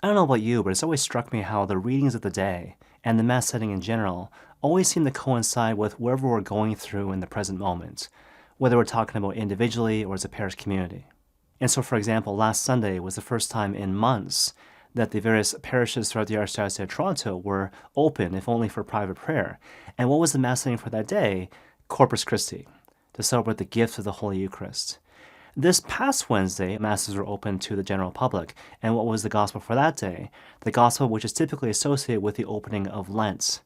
I don't know about you, but it's always struck me how the readings of the day and the Mass setting in general always seem to coincide with wherever we're going through in the present moment, whether we're talking about individually or as a parish community. And so, for example, last Sunday was the first time in months that the various parishes throughout the Archdiocese of Toronto were open, if only for private prayer. And what was the Mass setting for that day? Corpus Christi, to celebrate the gift of the Holy Eucharist. This past Wednesday, Masses were open to the general public. And what was the gospel for that day? The gospel which is typically associated with the opening of Lent,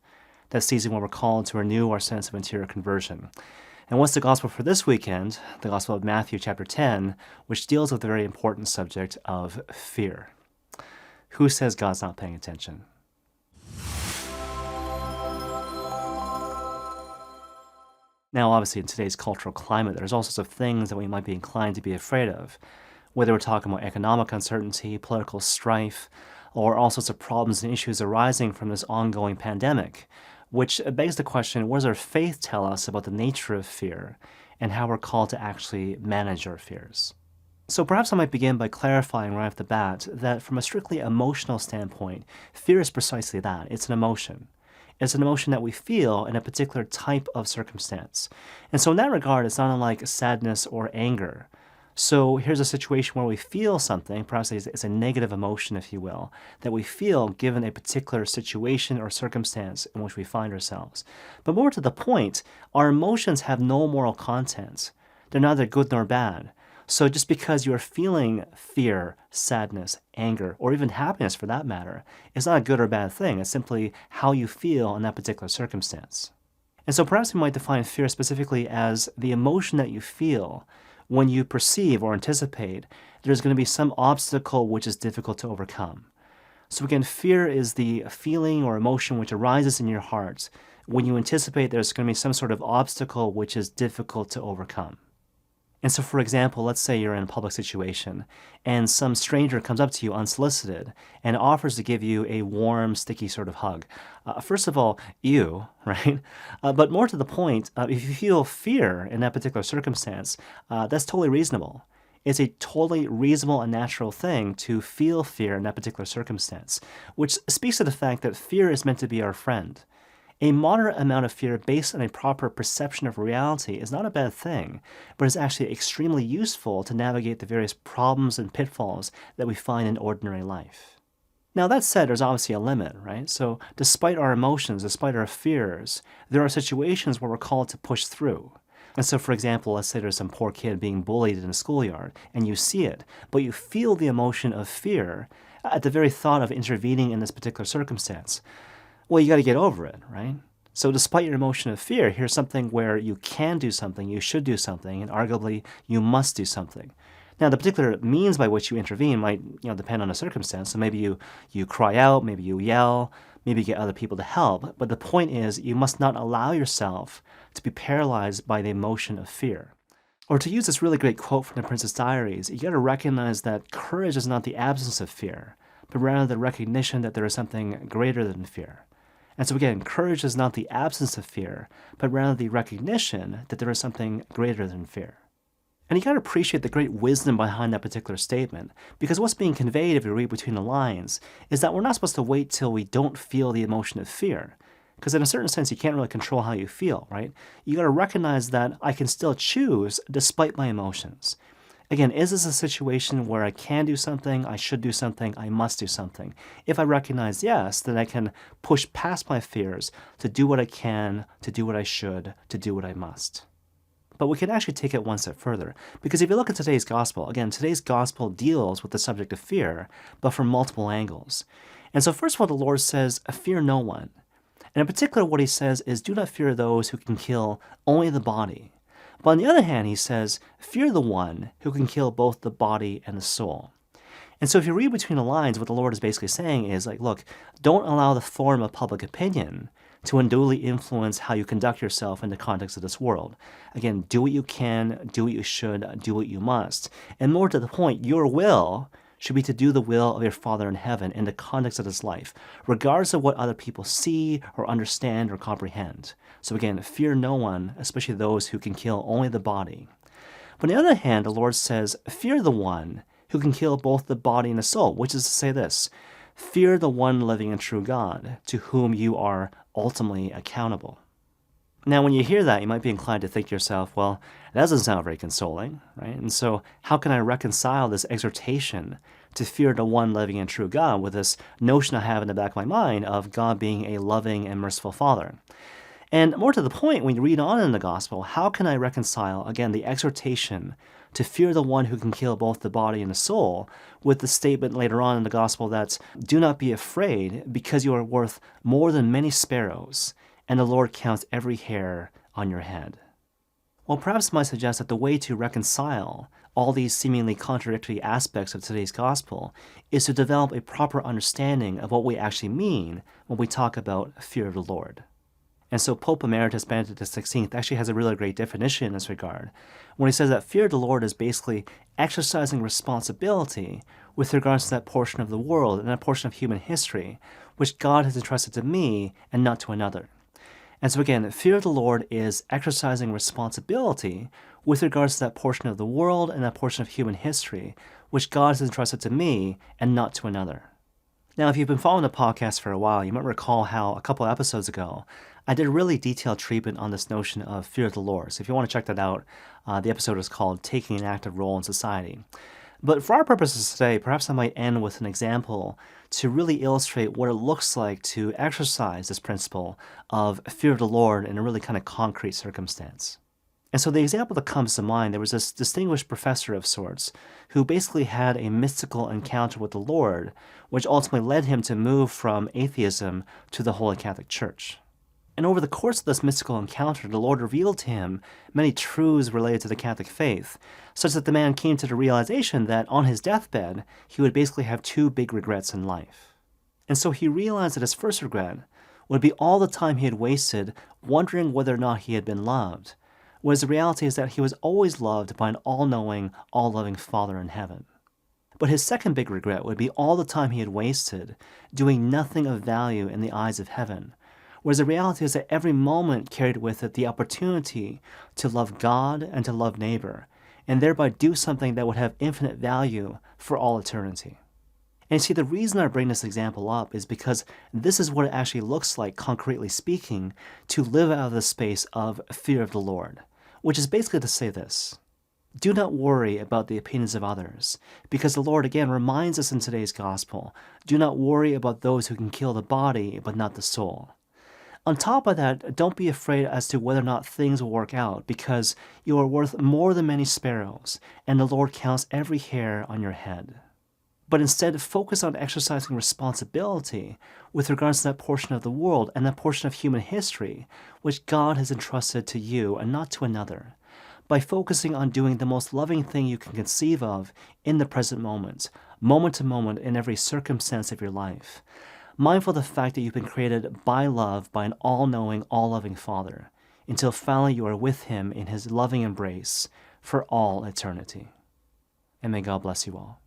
that season when we're called to renew our sense of interior conversion. And what's the gospel for this weekend? The gospel of Matthew chapter 10, which deals with the very important subject of fear. Who says God's not paying attention? Now, obviously, in today's cultural climate, there's all sorts of things that we might be inclined to be afraid of, whether we're talking about economic uncertainty, political strife, or all sorts of problems and issues arising from this ongoing pandemic, which begs the question, what does our faith tell us about the nature of fear and how we're called to actually manage our fears? So perhaps I might begin by clarifying right off the bat that from a strictly emotional standpoint, fear is precisely that. It's an emotion. It's an emotion that we feel in a particular type of circumstance. And so in that regard, it's not unlike sadness or anger. So here's a situation where we feel something, perhaps it's a negative emotion, if you will, that we feel given a particular situation or circumstance in which we find ourselves. But more to the point, our emotions have no moral content. They're neither good nor bad. So just because you're feeling fear, sadness, anger, or even happiness for that matter, it's not a good or bad thing. It's simply how you feel in that particular circumstance. And so perhaps we might define fear specifically as the emotion that you feel when you perceive or anticipate there's going to be some obstacle which is difficult to overcome. So again, fear is the feeling or emotion which arises in your heart when you anticipate there's going to be some sort of obstacle which is difficult to overcome. And so, for example, let's say you're in a public situation and some stranger comes up to you unsolicited and offers to give you a warm, sticky sort of hug. First of all, right? But more to the point, if you feel fear in that particular circumstance, that's totally reasonable. It's a totally reasonable and natural thing to feel fear in that particular circumstance, which speaks to the fact that fear is meant to be our friend. A moderate amount of fear based on a proper perception of reality is not a bad thing, but is actually extremely useful to navigate the various problems and pitfalls that we find in ordinary life. Now that said, there's obviously a limit, right? So despite our emotions, despite our fears, there are situations where we're called to push through. And so, for example, let's say there's some poor kid being bullied in a schoolyard, and you see it, but you feel the emotion of fear at the very thought of intervening in this particular circumstance. Well, you got to get over it, right? So despite your emotion of fear, here's something where you can do something, you should do something, and arguably you must do something. Now, the particular means by which you intervene might, depend on the circumstance. So maybe you cry out, maybe you yell, maybe you get other people to help. But the point is, you must not allow yourself to be paralyzed by the emotion of fear. Or to use this really great quote from the Princess Diaries, you got to recognize that courage is not the absence of fear, but rather the recognition that there is something greater than fear. And so again, courage is not the absence of fear, but rather the recognition that there is something greater than fear. And you got to appreciate the great wisdom behind that particular statement, because what's being conveyed, if you read between the lines, is that we're not supposed to wait till we don't feel the emotion of fear. Because in a certain sense, you can't really control how you feel, right? You got to recognize that I can still choose despite my emotions. Again, is this a situation where I can do something, I should do something, I must do something? If I recognize yes, then I can push past my fears to do what I can, to do what I should, to do what I must. But we can actually take it one step further, because if you look at today's gospel, again, today's gospel deals with the subject of fear, but from multiple angles. And so first of all, the Lord says, fear no one. And in particular, what he says is, do not fear those who can kill only the body. But on the other hand, he says, fear the one who can kill both the body and the soul. And so if you read between the lines, what the Lord is basically saying is like, look, don't allow the form of public opinion to unduly influence how you conduct yourself in the context of this world. Again, do what you can, do what you should, do what you must. And more to the point, your will should be to do the will of your Father in heaven in the context of this life, regardless of what other people see or understand or comprehend. So again, fear no one, especially those who can kill only the body. But on the other hand, the Lord says, fear the one who can kill both the body and the soul, which is to say this, fear the one living and true God, to whom you are ultimately accountable. Now, when you hear that, you might be inclined to think to yourself, well, that doesn't sound very consoling, right? And so, how can I reconcile this exhortation to fear the one living and true God with this notion I have in the back of my mind of God being a loving and merciful Father? And more to the point, when you read on in the gospel, how can I reconcile, again, the exhortation to fear the one who can kill both the body and the soul with the statement later on in the gospel that, do not be afraid, because you are worth more than many sparrows, and the Lord counts every hair on your head? Well, perhaps I might suggest that the way to reconcile all these seemingly contradictory aspects of today's gospel is to develop a proper understanding of what we actually mean when we talk about fear of the Lord. And so Pope Emeritus Benedict XVI actually has a really great definition in this regard, when he says that fear of the Lord is basically exercising responsibility with regards to that portion of the world and that portion of human history which God has entrusted to me and not to another. And so again, fear of the Lord is exercising responsibility with regards to that portion of the world and that portion of human history which God has entrusted to me and not to another. Now, if you've been following the podcast for a while, you might recall how a couple episodes ago, I did a really detailed treatment on this notion of fear of the Lord. So if you want to check that out, the episode is called Taking an Active Role in Society. But for our purposes today, perhaps I might end with an example to really illustrate what it looks like to exercise this principle of fear of the Lord in a really kind of concrete circumstance. And so the example that comes to mind, there was this distinguished professor of sorts who basically had a mystical encounter with the Lord, which ultimately led him to move from atheism to the Holy Catholic Church. And over the course of this mystical encounter, the Lord revealed to him many truths related to the Catholic faith, such that the man came to the realization that on his deathbed, he would basically have two big regrets in life. And so he realized that his first regret would be all the time he had wasted wondering whether or not he had been loved, whereas the reality is that he was always loved by an all-knowing, all-loving Father in heaven. But his second big regret would be all the time he had wasted doing nothing of value in the eyes of heaven, whereas the reality is that every moment carried with it the opportunity to love God and to love neighbor, and thereby do something that would have infinite value for all eternity. And you see, the reason I bring this example up is because this is what it actually looks like, concretely speaking, to live out of the space of fear of the Lord, which is basically to say this: do not worry about the opinions of others, because the Lord again reminds us in today's gospel, do not worry about those who can kill the body but not the soul. On top of that, don't be afraid as to whether or not things will work out, because you are worth more than many sparrows, and the Lord counts every hair on your head. But instead, focus on exercising responsibility with regards to that portion of the world and that portion of human history which God has entrusted to you and not to another, by focusing on doing the most loving thing you can conceive of in the present moment to moment in every circumstance of your life, mindful of the fact that you've been created by love by an all-knowing, all-loving Father, until finally you are with Him in His loving embrace for all eternity. And may God bless you all.